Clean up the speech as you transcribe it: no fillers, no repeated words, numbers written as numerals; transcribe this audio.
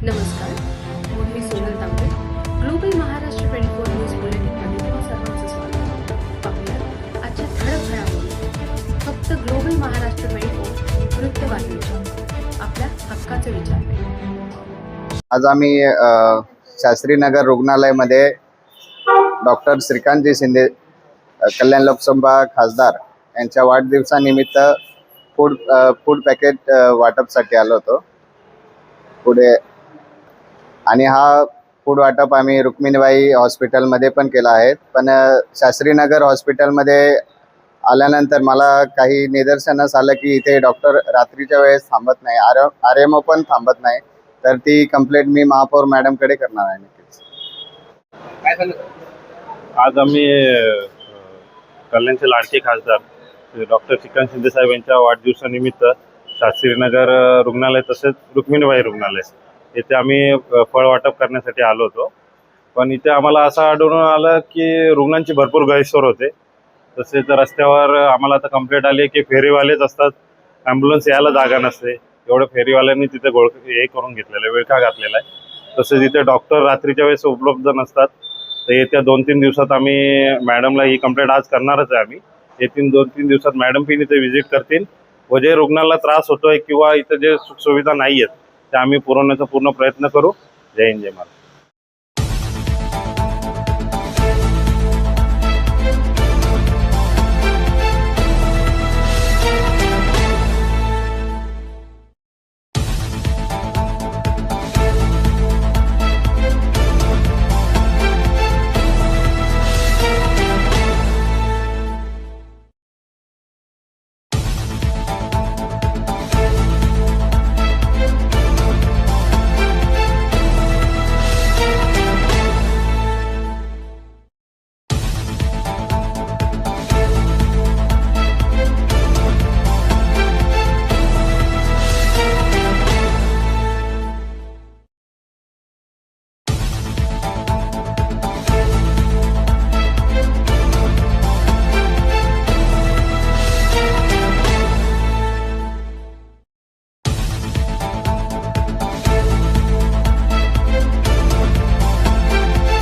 नमस्कार, मी सोनल तांबे. Global Maharashtra 24 news बुलेटिनमध्ये तुम्हा सर्वांचं स्वागत. पाहूया आजच्या ठळक घडामोडी. फक्त ग्लोबल महाराष्ट्र 24 वृत्तवाहिनीच्या आपल्या हक्काचे विचार. आज आम्ही शास्त्रीनगर रुग्णालयामध्ये डॉक्टर श्रीकांतजी शिंदे कल्याण लोकसभा खासदार यांच्या वाढदिवसानिमित्त फूड पॅकेट वाटपसाठी आलो होतो पुढे. आणि हा फूड वाटप आम्ही रुक्मिणीबाई हॉस्पिटलमध्ये पण केला आहे. पण शास्त्रीनगर हॉस्पिटलमध्ये आल्यानंतर मला काही निदर्शनास आलं की इथे डॉक्टर रात्रीच्या वेळेस थांबत नाही, RMO पण थांबत नाही. तर ती कंप्लेंट मी महापौर मॅडमकडे करणार आहे. नक्कीच आज आम्ही कल्याणचे लाडके खासदार डॉक्टर श्रीकांत शिंदे साहेब यांच्या वाढदिवसानिमित्त शास्त्रीनगर रुग्णालय तसेच रुक्मिणीबाई रुग्णालय येथे आम्ही फळ वाटप करण्यासाठी आलो होतो. पण इथे आम्हाला असं आढळून आलं की रुग्णांची भरपूर गैरसोय होते. तसेच रस्त्यावर आम्हाला आता कंप्लेंट आली की फेरीवालेच असतात, ॲम्ब्युलन्स यायला जागा नसते. एवढं फेरीवाल्यांनी तिथे हे करून घेतलेलं आहे, विळखा घातलेला आहे. तसेच इथे डॉक्टर रात्रीच्या वेळेस उपलब्ध नसतात. तर येत्या 2-3 दिवसात आम्ही मॅडमला ही कंप्लेंट आज करणारच आहे. आम्ही येथील 2-3 दिवसात मॅडम पण इथे व्हिजिट करतील व जे रुग्णाला त्रास होतोय किंवा इथं जे सुखसुविधा नाही आहेत त्या आम्ही पुरवण्याचा पूर्ण प्रयत्न करू. जय हिंद, जय महाराष्ट्र.